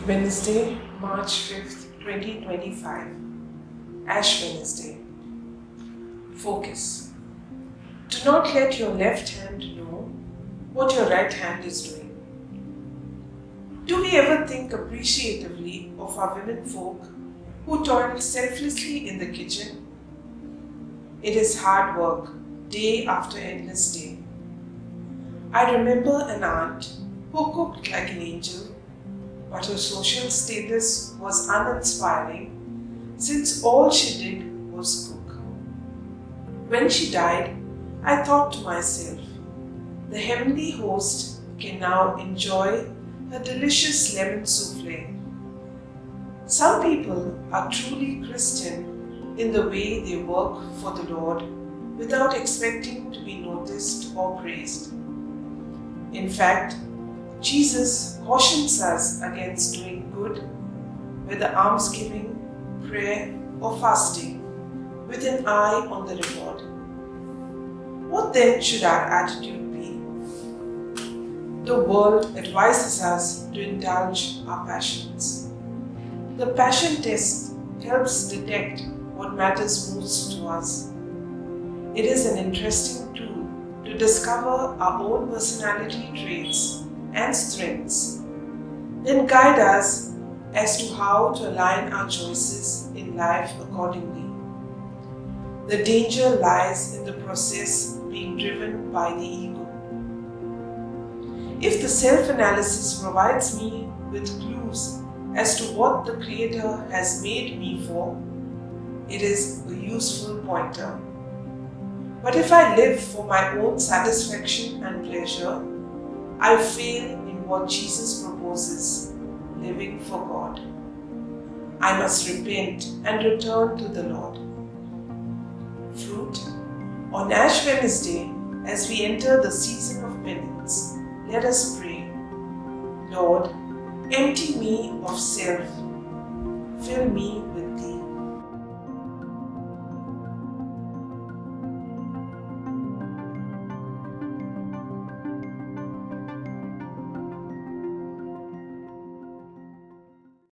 Wednesday, March 5th, 2025. Ash Wednesday. Focus. Do not let your left hand know what your right hand is doing. Do we ever think appreciatively of our women folk who toil selflessly in the kitchen? It is hard work, day after endless day. I remember an aunt who cooked like an angel, but her social status was uninspiring since all she did was cook. When she died, I thought to myself, the heavenly host can now enjoy her delicious lemon souffle. Some people are truly Christian in the way they work for the Lord without expecting to be noticed or praised. In fact, Jesus cautions us against doing good, whether almsgiving, prayer, or fasting, with an eye on the reward. What then should our attitude be? The world advises us to indulge our passions. The passion test helps detect what matters most to us. It is an interesting tool to discover our own personality traits and strengths, then guide us as to how to align our choices in life accordingly. The danger lies in the process being driven by the ego. If the self-analysis provides me with clues as to what the Creator has made me for, it is a useful pointer. But if I live for my own satisfaction and pleasure, I fail in what Jesus proposes, living for God. I must repent and return to the Lord. Fruit. On Ash Wednesday, as we enter the season of penance, let us pray. Lord, empty me of self, fill me with